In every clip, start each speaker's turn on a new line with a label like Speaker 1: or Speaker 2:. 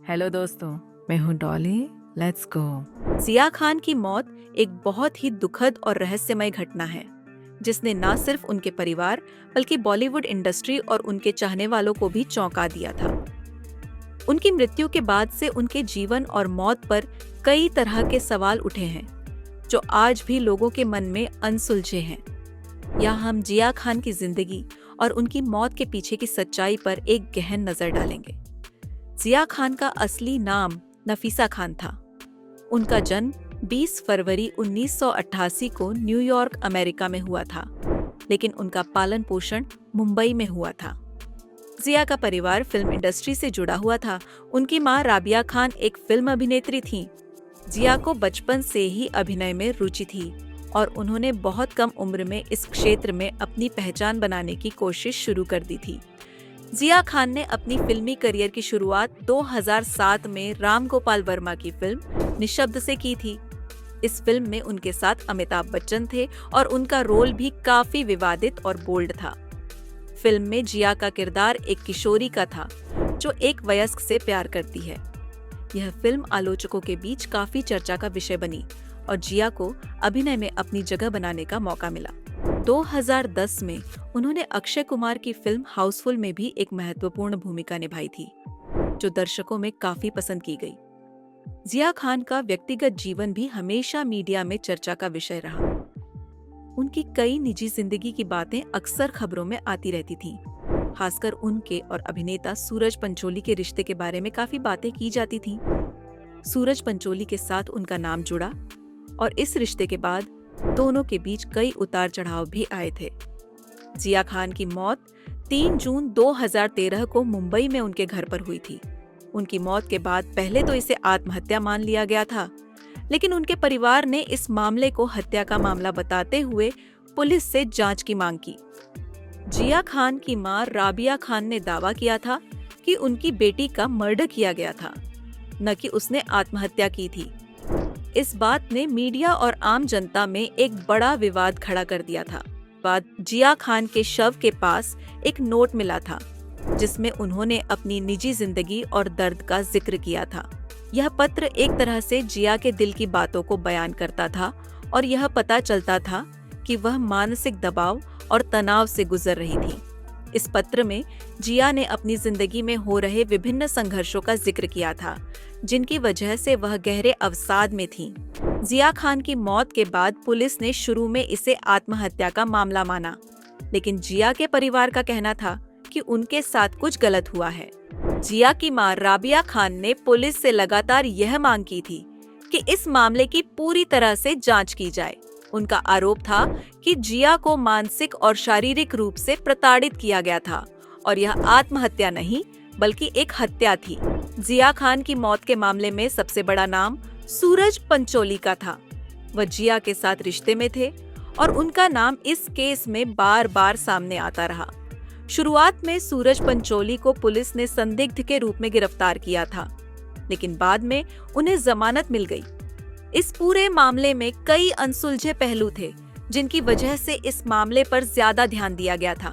Speaker 1: Hello दोस्तों, मैं हूँ Dolly. Let's go.
Speaker 2: Jiah Khan की मौत एक बहुत ही दुखद और रहस्यमय घटना है जिसने न सिर्फ उनके परिवार बल्कि बॉलीवुड इंडस्ट्री और उनके चाहने वालों को भी चौंका दिया था। उनकी मृत्यु के बाद से उनके जीवन और मौत पर कई तरह के सवाल उठे हैं जो आज भी लोगों के मन में अनसुलझे हैं। यहाँ हम जिया खान की जिंदगी और उनकी मौत के पीछे की सच्चाई पर एक गहन नजर डालेंगे। जिया खान का असली नाम नफीसा खान था। उनका जन्म 20 फरवरी 1988 को न्यूयॉर्क, अमेरिका में हुआ था, लेकिन उनका पालन पोषण मुंबई में हुआ था। जिया का परिवार फिल्म इंडस्ट्री से जुड़ा हुआ था। उनकी मां राबिया खान एक फिल्म अभिनेत्री थीं। जिया को बचपन से ही अभिनय में रुचि थी और उन्होंने बहुत कम उम्र में इस क्षेत्र में अपनी पहचान बनाने की कोशिश शुरू कर दी थी। जिया खान ने अपनी फिल्मी करियर की शुरुआत 2007 में राम गोपाल वर्मा की फिल्म निशब्द से की थी। इस फिल्म में उनके साथ अमिताभ बच्चन थे और उनका रोल भी काफी विवादित और बोल्ड था। फिल्म में जिया का किरदार एक किशोरी का था जो एक वयस्क से प्यार करती है। यह फिल्म आलोचकों के बीच काफी चर्चा का विषय बनी और जिया को अभिनय में अपनी जगह बनाने का मौका मिला। 2010 में उन्होंने अक्षय कुमार की फिल्म हाउसफुल में भी एक महत्वपूर्ण भूमिका निभाई थी जो दर्शकों में काफी पसंद की गई। जिया खान का व्यक्तिगत जीवन भी हमेशा मीडिया में चर्चा का विषय रहा। उनकी कई निजी जिंदगी की बातें अक्सर खबरों में आती रहती थीं। खासकर उनके और अभिनेता सूरज पंचोली के रिश्ते के बारे में काफी बातें की जाती थीं। सूरज पंचोली के साथ उनका नाम जुड़ा और इस रिश्ते के बाद दोनों के बीच कई उतार चढ़ाव भी आए थे। जिया खान की मौत 3 जून 2013 को मुंबई में उनके घर पर हुई थी। उनकी मौत के बाद पहले तो इसे आत्महत्या मान लिया गया था, लेकिन उनके परिवार ने इस मामले को हत्या का मामला बताते हुए पुलिस से जांच की मांग की। जिया खान की मां राबिया खान ने दावा किया था कि उनकी बेटी का मर्डर किया गया था, न कि उसने आत्महत्या की थी। इस बात ने मीडिया और आम जनता में एक बड़ा विवाद खड़ा कर दिया था। बाद जिया खान के शव के पास एक नोट मिला था जिसमें उन्होंने अपनी निजी जिंदगी और दर्द का जिक्र किया था। यह पत्र एक तरह से जिया के दिल की बातों को बयान करता था और यह पता चलता था कि वह मानसिक दबाव और तनाव से गुजर रही थी। इस पत्र में जिया ने अपनी जिंदगी में हो रहे विभिन्न संघर्षों का जिक्र किया था जिनकी वजह से वह गहरे अवसाद में थीं। जिया खान की मौत के बाद पुलिस ने शुरू में इसे आत्महत्या का मामला माना, लेकिन जिया के परिवार का कहना था कि उनके साथ कुछ गलत हुआ है। जिया की मां राबिया खान ने पुलिस से लगातार यह मांग की थी कि इस मामले की पूरी तरह से जांच की जाए। उनका आरोप था कि जिया को मानसिक और शारीरिक रूप से प्रताड़ित किया गया था और यह आत्महत्या नहीं बल्कि एक हत्या थी। जिया खान की मौत के मामले में सबसे बड़ा नाम सूरज पंचोली का था। वह जिया के साथ रिश्ते में थे और उनका नाम इस केस में बार बार सामने आता रहा। शुरुआत में सूरज पंचोली को पुलिस ने संदिग्ध के रूप में गिरफ्तार किया था, लेकिन बाद में उन्हें जमानत मिल गई। इस पूरे मामले में कई अनसुलझे पहलू थे जिनकी वजह से इस मामले पर ज्यादा ध्यान दिया गया था।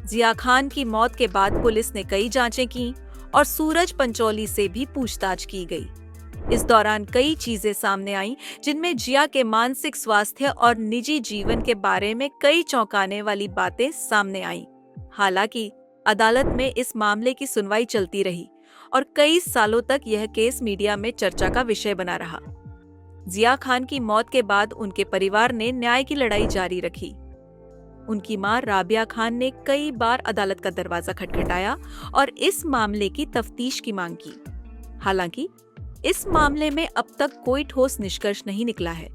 Speaker 2: जिया खान की मौत के बाद पुलिस ने कई जांचें की और सूरज पंचोली से भी पूछताछ की गई। इस दौरान कई चीजें सामने आईं जिनमें जिया के मानसिक स्वास्थ्य और निजी जीवन के बारे में कई चौंकाने वाली बातें सामने आईं। हालांकि अदालत में इस मामले की सुनवाई चलती रही और कई सालों तक यह केस मीडिया में चर्चा का विषय बना रहा। जिया खान की मौत के बाद उनके परिवार ने न्याय की लड़ाई जारी रखी। उनकी मां राबिया खान ने कई बार अदालत का दरवाजा खटखटाया और इस मामले की तफ्तीश की मांग की। हालांकि इस मामले में अब तक कोई ठोस निष्कर्ष नहीं निकला है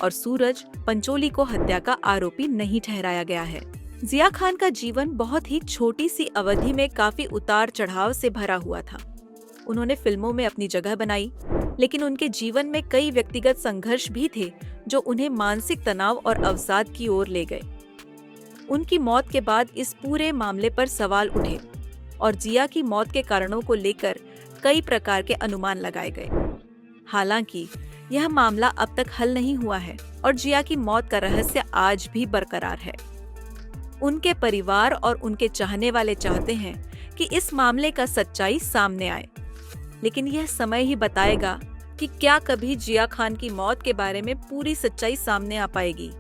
Speaker 2: और सूरज पंचोली को हत्या का आरोपी नहीं ठहराया गया है। जिया खान का जीवन बहुत ही छोटी सी अवधि में काफी उतार चढ़ाव से भरा हुआ था। उन्होंने फिल्मों में अपनी जगह बनाई, लेकिन उनके जीवन में कई व्यक्तिगत संघर्ष भी थे जो उन्हें मानसिक तनाव और अवसाद की ओर ले गए। उनकी मौत के बाद इस पूरे मामले पर सवाल उठे और जिया की मौत के कारणों को लेकर कई प्रकार के अनुमान लगाए गए। हालांकि यह मामला अब तक हल नहीं हुआ है और जिया की मौत का रहस्य आज भी बरकरार है। उनके परिवार और उनके चाहने वाले चाहते हैं कि इस मामले का सच्चाई सामने आए। लेकिन यह समय ही बताएगा कि क्या कभी जिया खान की मौत के बारे में पूरी सच्चाई सामने आ पाएगी।